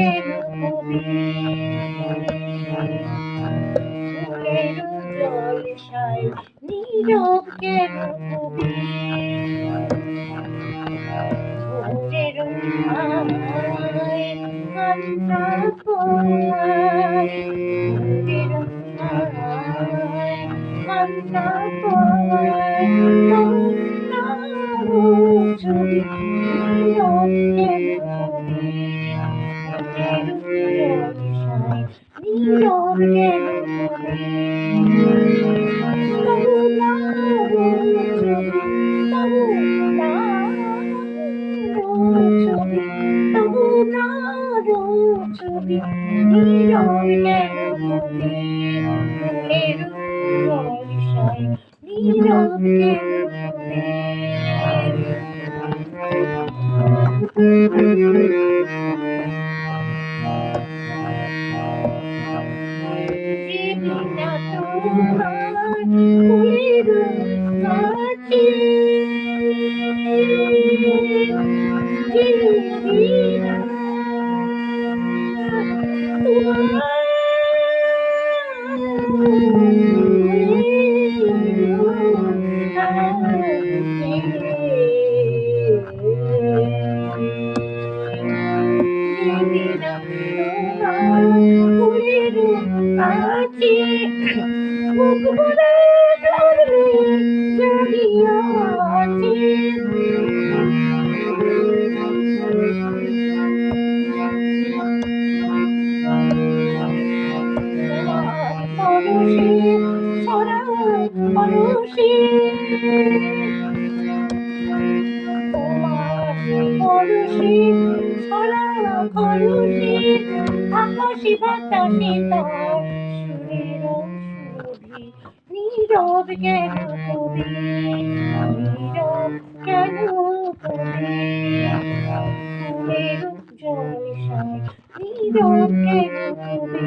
কেন কবি ফুলের জলসায় নীরব কেন কবি ভোরের মায় কান্না পায় ভোরের মায় কান্না পায় ছবি নীরব কেন কবি ফুলের জলসায় নীরব কেন কবি তবু নারো ছবি তবু ছবি তবু নারো ছবি নীরব কেন কবি ফুলের জলসায় নীরব কেন কবি বিনা তোমার ফুলের কাছে বিনা তোমার বিনা তোমার ফুলের কাছে মুখ ভরা ধরলে জাগিয়া আছে পরশে ছড়া পরশে তোমার পরশে ছড়া পরশে আকাশে বাতাসে তার সুরের সুধি নীরব কেন কবি নীরব কেন কবি ফুলের জলসায় নীরব কেন কবি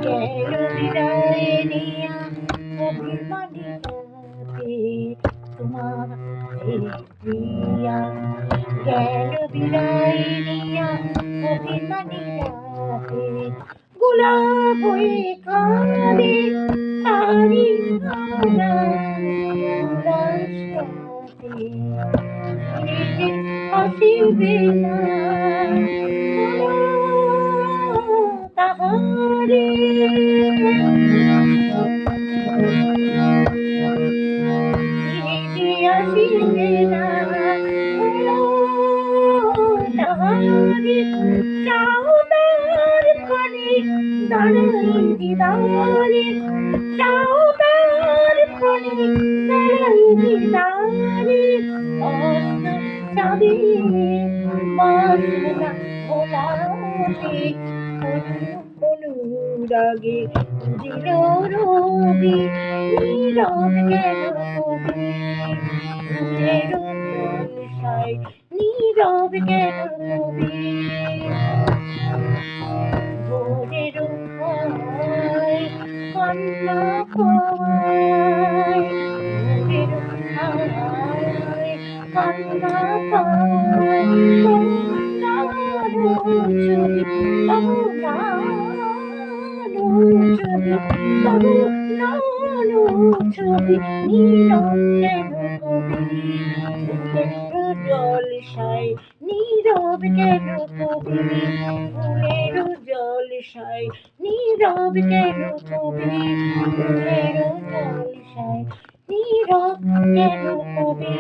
গেল বিদায় নিয়া অভিমানী রাতে তোমার প্রিয়া গেল বিদায় নিয়া অভিমানী রাতে গোলাপ হয়ে কাঁদে তারি আসিবে না তাহারে আসিবে না তাহারে চাও তার পানে দাঁড়াই দিদারে চাও তার পানে দাঁড়াই দিদারে অস্ত চাঁদে বাসনা ভোলাতে অনুরাগে দিল রবি নীরব কেন কবি ফুলের জলসায় নীরব কেন কবি ভোরের মায় কান্না পায় ভোরের মায় কান্না পায় ছবি তবু তবু নানো ছবি নীরব কেন কবি ফুলের জলসায় নীরব কেন কবি ফুলের জলসায় নীরব কেন কবি ফুলের জলসায় নীরব কেন কবি